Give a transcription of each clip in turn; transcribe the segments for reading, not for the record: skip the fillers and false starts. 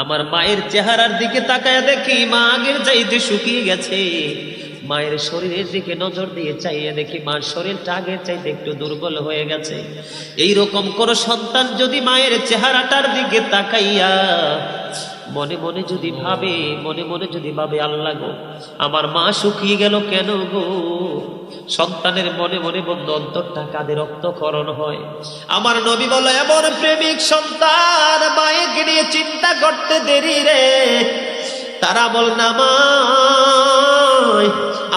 আমার মায়ের চেহারার দিকে তাকায় দেখি মা আগের চাইতে শুকিয়ে গেছে। মায়ের শরীরের দিকে নজর দিয়ে চাইয়ে দেখি মার শরীরটা আগের চাইতে একটু দুর্বল হয়ে গেছে। এইরকম কোন সন্তান যদি মায়ের চেহারাটার দিকে তাকাইয়া মনে মনে যদি ভাবে আল্লাহ গো আমার মা শুকিয়ে গেল কেন গো, সন্তানের মনে মনে বন্ধু অন্তরটা কাঁদে, রক্তক্ষরণ হয়। আমার নবী বলে এমন প্রেমিক সন্তান মায়েকে নিয়ে চিন্তা করতে দেরি রে, তারা বল না মা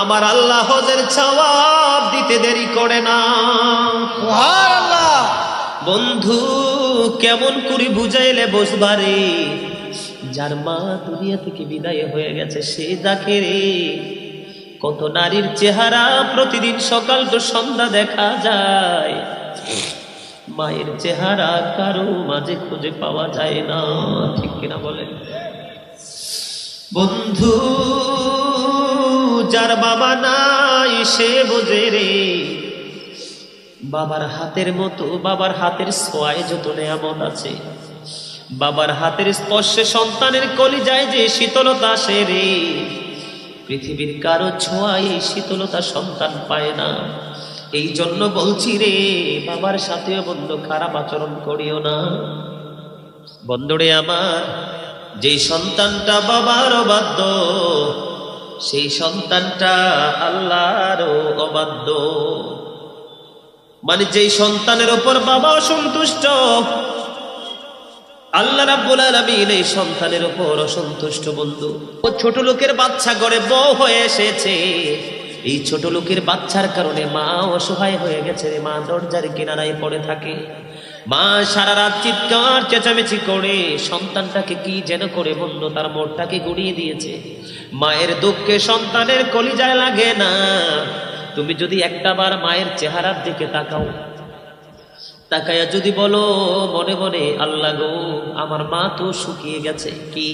আমার আল্লাহ হজের সওয়াব দিতে দেরি করে না। সুবহানাল্লাহ। বন্ধু কেমন করে বুঝাইলে বসবারে, যার মা দুনিয়া থেকে বিদায় হয়ে গেছে সে দেখে রে কত নারীর চেহারা প্রতিদিন সকাল তো সন্ধ্যা দেখা যায়, মায়ের চেহারা কারো মাঝে খুঁজে পাওয়া যায় না, ঠিক কিনা বলেন বন্ধু? যার বাবা নাই সে বোঝে রে বাবার হাতের মতো, বাবার হাতের ছোঁয়ায় যত নেয়ামত আছে, বাবার হাতের স্পর্শে সন্তানের কলিজায় যে শীতলতা আসে রে, পৃথিবীর কারো ছোঁয়ায় এই শীতলতা সন্তান পায় না। এই জন্য বলছি রে বাবার সাথেও বন্ধু খারাপ আচরণ করিও না। বন্ধুরে আমার, যেই সন্তানটা বাবার অবাধ্য সেই সন্তানটা আল্লাহরও অবাধ্য। মানে যেই সন্তানের উপর বাবা অসন্তুষ্ট আল্লাহ রাব্বুল আলামিন এই সন্তানের উপর অসন্তুষ্ট। বন্ধু ও ছোট লোকের বাচ্চা ঘরে বউ হয়ে এসেছে, এই ছোট লোকের বাচ্চার কারণে মা অসহায় হয়ে গেছে রে, মা দরজার কিনারায় পড়ে থাকে, মা সারা রাত চিৎকার চেঁচামেচি করে সন্তানটাকে কি যেন করে বন্ধু তার মোড়টাকে গুড়িয়ে দিয়েছে। মায়ের দুঃখে সন্তানের কলিজায় লাগে না। তুমি যদি একটা বার মায়ের চেহারার দিকে তাকাও, তাকায়া যদি বলো মনে মনে আল্লাহ গো আমার মা তো শুকিয়ে গেছে, কি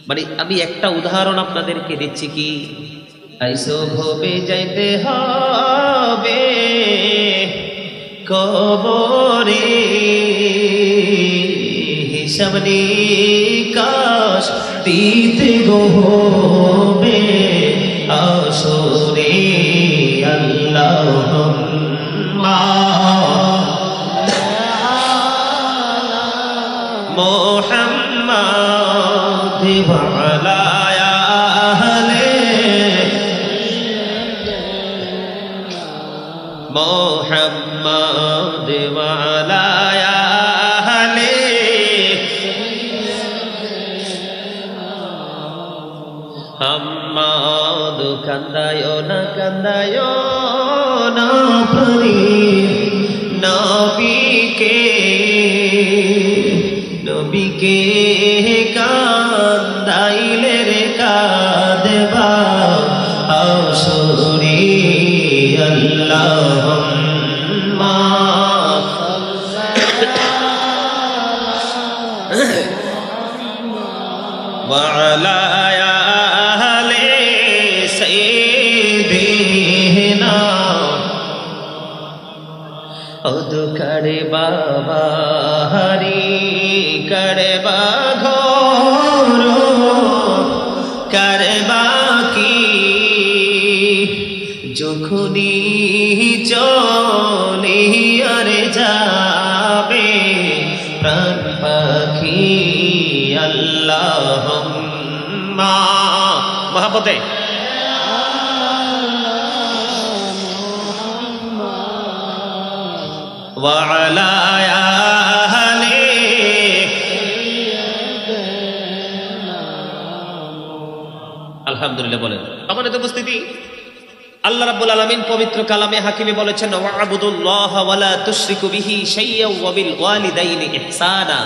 মানে আমি একটা উদাহরণ আপনাদেরকে দিচ্ছি, কি আইসো ভবে যাইতে হবে কবরে, হিসাব নিকাশ দিতে হবে আসরে আল্লাহুম্মা মুহাম্মাদ ওয়া আলা আহলি মুহাম্মাদ ওয়া আলা আহলি হাম্মাদ। কান্দায় না প্রাণী নবীকে কান্দাইলে রে কাঁদবা আসরে আল্লাহুম্মা ওয়া আলা আহলি সাইয়্যিদিনা ওদু করে বাবা হরি করে বা ঘোর করে বাকি যখনি চলে আরে যাবে প্রাণ পাখি আল্লাহুম্মা মহাপতে ওয়া আলা আহলি আলহামদুলিল্লাহ বলেন। সম্মানিত উপস্থিতি, আল্লাহ রাব্বুল আলামিন পবিত্র কালামে হাকিমে বলেছেন ওয়া'বুদুল্লাহ ওয়া লা তুশরিকু বিহি শাইয়্যান ওয়া বিল ওয়ালিদাইনি ইহসানা।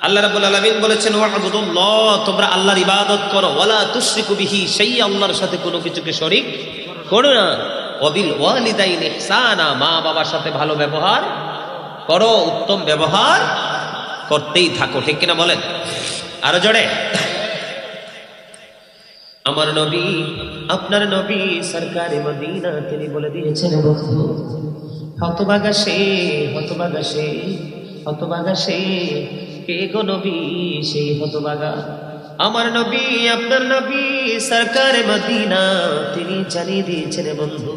আল্লাহ রাব্বুল আলামিন বলেছেন ওয়া'বুদুল্লাহ, তোমরা আল্লাহর ইবাদত করো, ওয়া লা তুশরিকু বিহি শাইয়্যান, আল্লাহর সাথে কোনো কিছুকে শরীক করো না, ওয়া বিল ওয়ালিদাইনি ইহসানা, মা বাবার সাথে ভালো ব্যবহার করো, উত্তম ব্যবহার করতেই থাকো, ঠিক কিনা বলেন আরো জোরে। আমার নবী আপনার নবী সরকারে মদিনা তিনি বলে দিয়েছেন বন্ধু হতভাগা সে কে গো নবী? সেই হতভাগা আমার নবী, আপনার নবী সরকারে মদিনা, তিনি জানিয়ে দিয়েছেন বন্ধু,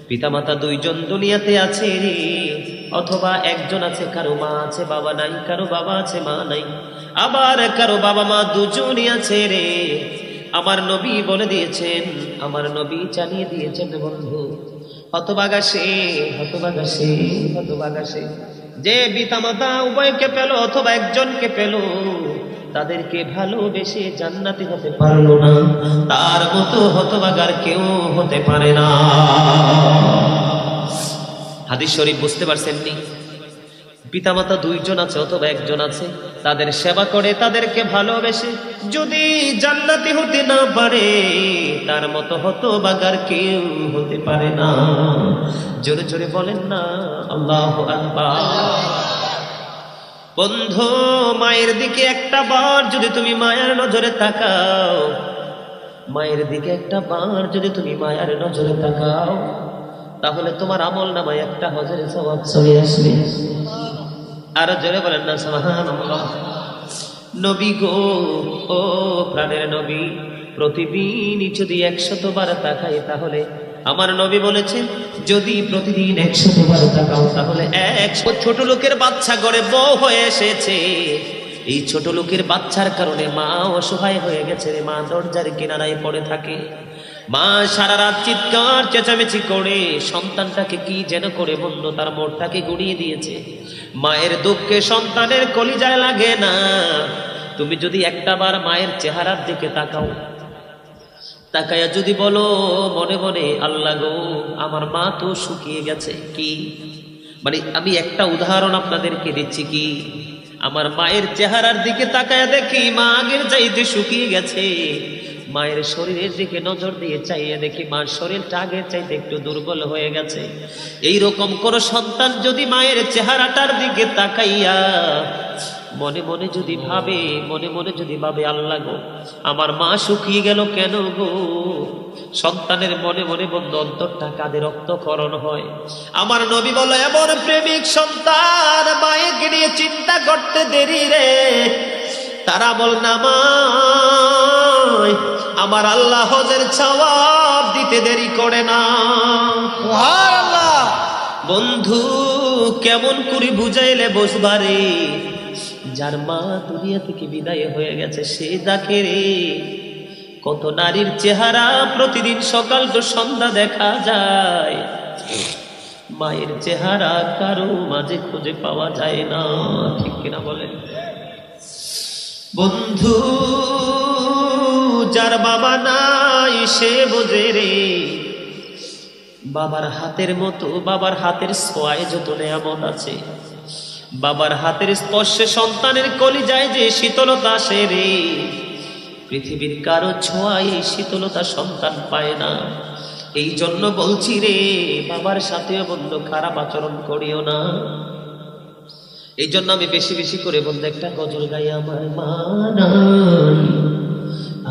পিতামাতা দুইজন দুনিয়াতে আছে রে, অথবা একজন আছে, কারো মা আছে বাবা নাই, কারো বাবা আছে মা নাই, আবার কারো বাবা মা দুজনই আছে রে। আমার নবী বলে দিয়েছেন, আমার নবী জানিয়ে দিয়েছেন বন্ধু, হতভাগা সে, হতভাগা সে, হতভাগা সে যে পিতামাতা উভয়কে পেল অথবা একজনকে পেল, তাদেরকে ভালোবেসে জান্নাতি হতে পারলো না, তার মতো হতভাগার কেউ হতে পারে না। হাদিস শরীফ বুঝতে পারছেন নি? পিতামাতা দুইজন আছে অথবা একজন আছে, তাদের সেবা করে, তাদেরকে ভালোবেসে যদি জান্নাতি হতে না পারে, তার মতো হতভাগার কেউ হতে পারে না। জোরে জোরে বলেন না আল্লাহু আকবার। বন্ধু, মায়ের দিকে একটা বার যদি তুমি মায়ের নজরে তাকাও, মায়ের দিকে একটা বার যদি তুমি মায়ের নজরে তাকাও, তাহলে তোমার আমল নামায় একটা হজের সওয়াব চলে আসবে। আর জোরে বলেন না সুবহানাল্লাহ। নবী গো, ও প্রাণের নবী, প্রতিদিনই যদি 100 বার তাকাই, তাহলে আমার নবী বলেছেন, যদি প্রতিদিন 100 বার তাকাও, তাহলে 100 ছোট লোকের বাচ্চা ঘরে বউ হয়ে এসেছে। এই ছোট লোকের বাচ্চার কারণে মা অসহায় হয়ে গেছে, মা দরজার কিনারায় পড়ে থাকে, মা সারা রাত চিৎকার চেঁচামেচি করে সন্তানটাকে কি যেন করে বন্ধু তার মোড়টাকে গুড়িয়ে দিয়েছে। মায়ের দুঃখে সন্তানের কলিজায় লাগে না। তুমি যদি একটা বার মায়ের চেহারার দিকে তাকাও, তাকায়া যদি বলো মনে মনে, আল্লাহ গো, আমার মা তো শুকিয়ে গেছে, কি মানে আমি একটা উদাহরণ আপনাদেরকে দিচ্ছি, কি আমার মায়ের চেহারার দিকে তাকায়া দেখি মা আগের চাইতে শুকিয়ে গেছে, মায়ের শরীরের দিকে নজর দিয়ে চাইয়ে দেখি মার শরীরটা আগের চাইতে একটু দুর্বল হয়ে গেছে। এইরকম কোন সন্তান যদি মায়ের চেহারাটার দিকে তাকাইয়া মনে মনে যদি ভাবে, মনে মনে যদি ভাবে, আল্লাহ গো, আমার মা শুকিয়ে গেল কেন গো, সন্তানের মনে মনে বন্ধু অন্তরটা কাঁদে, রক্তক্ষরণ হয়। আমার নবী বলে, এমন প্রেমিক সন্তান মায়েকে নিয়ে চিন্তা করতে দেরি রে, তারা বল না মা, আমার আল্লাহ হজের সওয়াব দিতে দেরি করে না। সুবহানাল্লাহ। বন্ধু, কেমন করে বুঝাইলে বসবারে, যার মা দুনিয়া থেকে বিদায় হয়ে গেছে সে দেখে রে, কত নারীর চেহারা প্রতিদিন সকাল তো সন্ধ্যা দেখা যায়, মায়ের চেহারা কারো মাঝে খুঁজে পাওয়া যায় না, ঠিক কিনা বলেন বন্ধু? যার বাবা নাই সে বোঝে রে, বাবার হাতের মতো, বাবার হাতের ছোঁয়ায় যত নেয়ামত আছে, বাবার হাতের স্পর্শে সন্তানের কলিজায় যে শীতলতা আসে রে, পৃথিবীর কারো ছোঁয়ায় এই শীতলতা সন্তান পায় না। এই জন্য বলছি রে, বাবার সাথেও বন্ধু খারাপ আচরণ করিও না। এই জন্য আমি বেশি বেশি করে বন্ধু একটা গজল গাই, আমার মা নাই,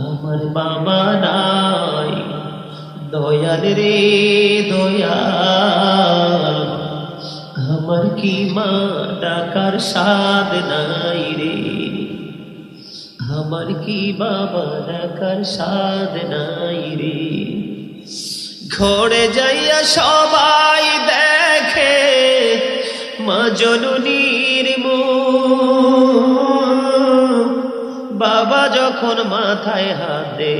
আমার বাবা নাই, দয়াল রে দয়াল, আমার কি মা ডাকার স্বাদ নাই রে, আমার কি বাবা ডাকার স্বাদ নাই রে। ঘরে যাইয়া সবাই দেখে মা জননীর মুখ, বাবা যখন মাথায় হাত দে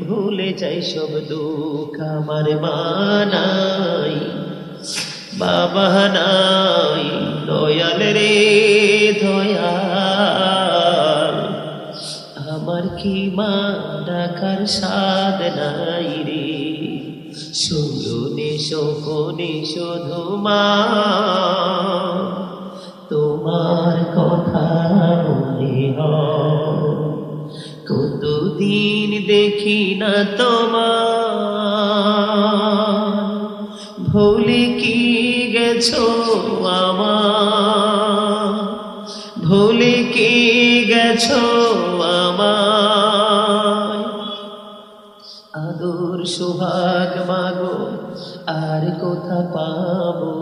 ভুলে যাই সব দুঃখ। আমার মা নাই, বাবা নাই, দয়াল রে দয়াল, আমার কি মা ডাকার স্বাদ নাই রে। শোনে শোনে শুধু মা, তোমার কথা মনে হয়, কতদিন দেখি না তোমার, ভুলে কি গেছো আমার, ভুলে কি গেছো আমার, আদর সোহাগ মাগো আর কোথা পাবো,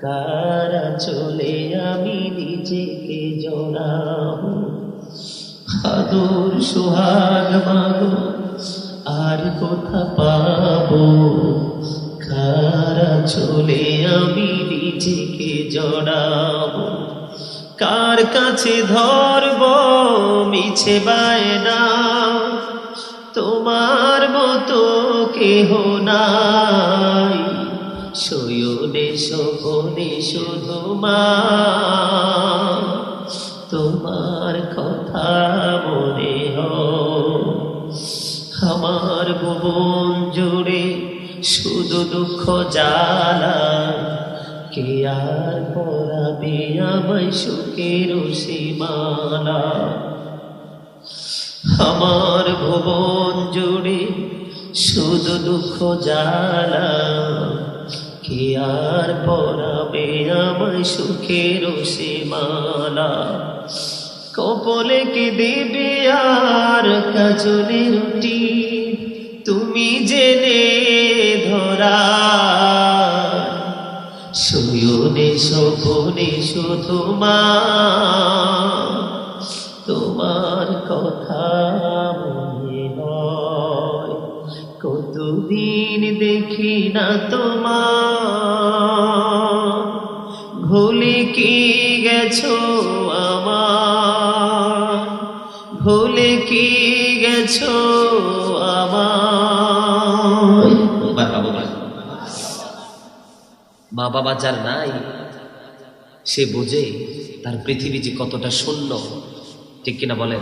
কারা চলে আমি নিজেকে জড়াবো, আদর সোহাগ মাগো আর কোথা পাবো, কারা চলে আমি নিজেকে জড়াবো, কার কাছে ধরবো মিছে বায়না, তোমার মতো কেহ নাই, শয়নে স্বপনে শুধু মা, তোমার কথা মনে হয়, আমার ভুবন জুড়ে শুধু দুঃখ জ্বালা, কে আর পরাবে আমায় সুখের সীমানা, আমার ভুবন জুড়ে শুধু দুঃখ জ্বালা, কে আর পরাবে আমায় সুখের সীমানা, কপলে কে দেবে আর কাজলে রুটি, তুমি জেনে ধরা, শয়নে স্বপনে শুধু মা, তোমার কথা মনে হয়, কতদিন দেখি না তোমার, ভুলে কি গেছো আমার, ভুলে কি গেছো আমার। মা বাবা যার নাই সে বোঝে তার পৃথিবী যে কতটা শূন্য, ঠিক কিনা বলেন?